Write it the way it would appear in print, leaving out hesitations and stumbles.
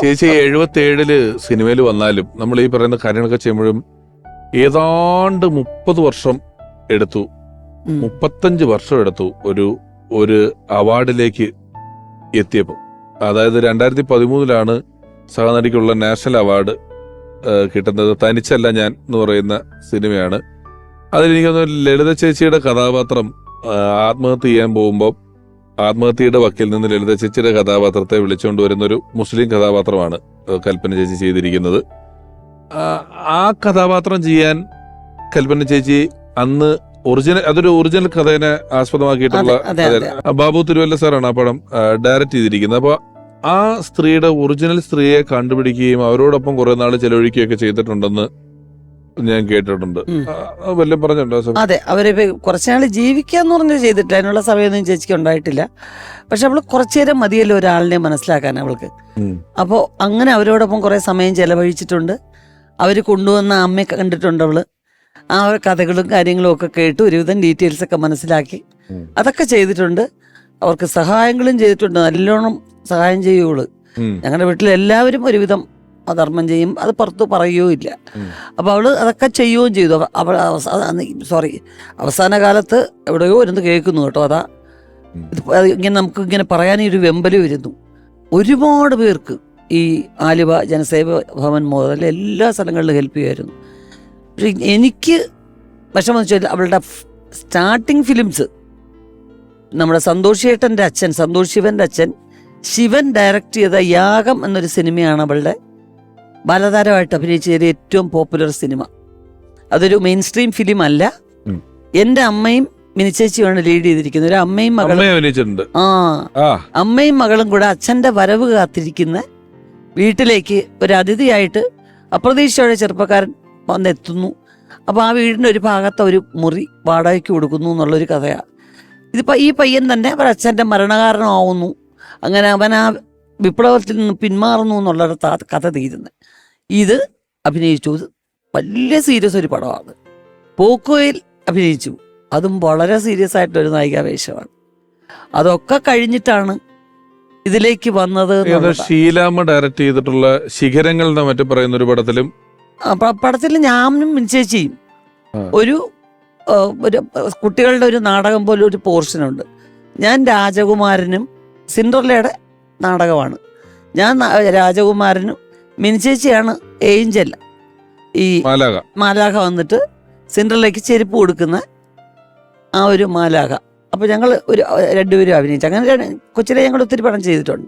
ചേച്ചി 77 സിനിമയിൽ വന്നാലും നമ്മൾ ഈ പറയുന്ന കാര്യങ്ങളൊക്കെ ചെയ്യുമ്പോഴും ഏതാണ്ട് 30 വർഷം എടുത്തു, 35 വർഷം എടുത്തു ഒരു അവാർഡിലേക്ക് എത്തിയപ്പോൾ. അതായത് 2013 സഹനടിക്കുള്ള നാഷണൽ അവാർഡ് കിട്ടുന്നത്. തനിച്ചല്ല ഞാൻ എന്ന് പറയുന്ന സിനിമയാണ്. അതിലെനിക്കൊന്ന് ലളിത ചേച്ചിയുടെ കഥാപാത്രം ആത്മഹത്യ ചെയ്യാൻ പോകുമ്പോൾ ആത്മഹത്യയുടെ വക്കിൽ നിന്ന് ലളിത ചേച്ചിയുടെ കഥാപാത്രത്തെ വിളിച്ചുകൊണ്ട് വരുന്നൊരു മുസ്ലിം കഥാപാത്രമാണ് കൽപ്പന ചേച്ചി ചെയ്തിരിക്കുന്നത്. ആ കഥാപാത്രം ചെയ്യാൻ കൽപ്പന ചേച്ചി അന്ന് അതൊരു ഒറിജിനൽ കഥയെ ആസ്പദമാക്കിയിട്ടുള്ള ബാബു തിരുവല്ല സാറാണ് ആ പടം ഡയറക്റ്റ് ചെയ്തിരിക്കുന്നത്. അപ്പൊ ആ സ്ത്രീയുടെ ഒറിജിനൽ സ്ത്രീയെ കണ്ടുപിടിക്കുകയും അവരോടൊപ്പം കുറെ നാൾ ചെലവഴിക്കുകയൊക്കെ ചെയ്തിട്ടുണ്ടെന്ന് ഞാൻ കേട്ടിട്ടുണ്ട്. വല്ലതും പറഞ്ഞിട്ടുണ്ടോ? അതെ, അവര് കുറച്ചുനാൾ ജീവിക്കാന്ന് പറഞ്ഞ് ചെയ്തിട്ടില്ല. അതിനുള്ള സമയമൊന്നും ചേച്ചിക്ക് ഉണ്ടായിട്ടില്ല. പക്ഷെ അവള് കുറച്ചുനേരം മതിയല്ലോ ഒരാളിനെ മനസ്സിലാക്കാൻ അവൾക്ക്. അപ്പോൾ അങ്ങനെ അവരോടൊപ്പം കുറെ സമയം ചെലവഴിച്ചിട്ടുണ്ട്. അവര് കൊണ്ടുവന്ന അമ്മയെ കണ്ടിട്ടുണ്ട് അവള്. ആ കഥകളും കാര്യങ്ങളും ഒക്കെ കേട്ട് ഒരുവിധം ഡീറ്റെയിൽസ് ഒക്കെ മനസ്സിലാക്കി അതൊക്കെ ചെയ്തിട്ടുണ്ട്. അവർക്ക് സഹായങ്ങളും ചെയ്തിട്ടുണ്ട്. നല്ലോണം സഹായം ചെയ്യുള്ളൂ. ഞങ്ങളുടെ വീട്ടിൽ എല്ലാവരും ഒരുവിധം ധർമ്മം ചെയ്യും, അത് പുറത്ത് പറയുകയോ ഇല്ല. അപ്പൊ അവള് അതൊക്കെ ചെയ്യുകയും ചെയ്തു. അവൾ അവസാന കാലത്ത് എവിടെയോ ഇരുന്ന് കേൾക്കുന്നു കേട്ടോ. അതാ ഇങ്ങനെ നമുക്ക് ഇങ്ങനെ പറയാനൊരു വെമ്പല് വരുന്നു. ഒരുപാട് പേർക്ക് ഈ ആലുവ ജനസേവ ഭവൻ മുതൽ എല്ലാ സ്ഥലങ്ങളിലും ഹെൽപ്പ് ചെയ്യുമായിരുന്നു. പക്ഷെ എനിക്ക് വിഷമം വെച്ചാൽ അവളുടെ സ്റ്റാർട്ടിങ് ഫിലിംസ് നമ്മുടെ സന്തോഷ് ശിവന്റെ അച്ഛൻ ശിവൻ ഡയറക്റ്റ് ചെയ്ത യാഗം എന്നൊരു സിനിമയാണ് അവളുടെ ബാലതാരമായിട്ട് അഭിനയിച്ച ഏറ്റവും പോപ്പുലർ സിനിമ. അതൊരു മെയിൻ സ്ട്രീം ഫിലിം അല്ല. എന്റെ അമ്മയും മിനിച്ചേച്ചിയാണ് ലീഡ് ചെയ്തിരിക്കുന്നത്. ഒരു അമ്മയും മകളും കൂടെ അച്ഛന്റെ വരവ് കാത്തിരിക്കുന്ന വീട്ടിലേക്ക് ഒരു അതിഥിയായിട്ട് അപ്രതീക്ഷിതമായ ചെറുപ്പക്കാരൻ വന്നെത്തുന്നു. അപ്പൊ ആ വീടിന്റെ ഒരു ഭാഗത്ത് ഒരു മുറി വാടകയ്ക്ക് കൊടുക്കുന്നു എന്നുള്ളൊരു കഥയാണ്. ഇതിപ്പോ ഈ പയ്യൻ തന്നെ അവർ അച്ഛന്റെ മരണകാരണമാവുന്നു. അങ്ങനെ അവൻ ആ വിപ്ലവത്തിൽ നിന്ന് പിന്മാറുന്നു എന്നുള്ളൊരു കഥ തീരുന്നത്. ഇത് അഭിനയിച്ചു. വലിയ സീരിയസ് ഒരു പടമാണ്. പോക്കോയിൽ അഭിനയിച്ചു. അതും വളരെ സീരിയസ് ആയിട്ടൊരു നായികാവേശമാണ്. അതൊക്കെ കഴിഞ്ഞിട്ടാണ് ഇതിലേക്ക് വന്നത്. ഷീലാമ്മ ഡയറക്റ്റ് ചെയ്തിട്ടുള്ള ശിഖരങ്ങൾ എന്ന് മറ്റു പറയുന്ന ഒരു പടത്തിൽ ഞാനും മിനിച്ചേച്ചിയും ഒരു കുട്ടികളുടെ ഒരു നാടകം പോലെ ഒരു പോർഷനുണ്ട്. ഞാൻ രാജകുമാരനും സിൻഡ്രല്ലയുടെ നാടകമാണ്. ഞാൻ രാജകുമാരനും മിനിച്ചേച്ചിയാണ് ഏഞ്ചൽ, ഈ മാലാഖ വന്നിട്ട് സിൻഡ്രല്ലയ്ക്ക് ചെരുപ്പ് കൊടുക്കുന്ന ആ ഒരു മാലാഖ. അപ്പൊ ഞങ്ങൾ രണ്ടുപേരും അഭിനയിച്ചു. അങ്ങനെ കൊച്ചിലെ ഞങ്ങൾ ഒത്തിരി പടം ചെയ്തിട്ടുണ്ട്.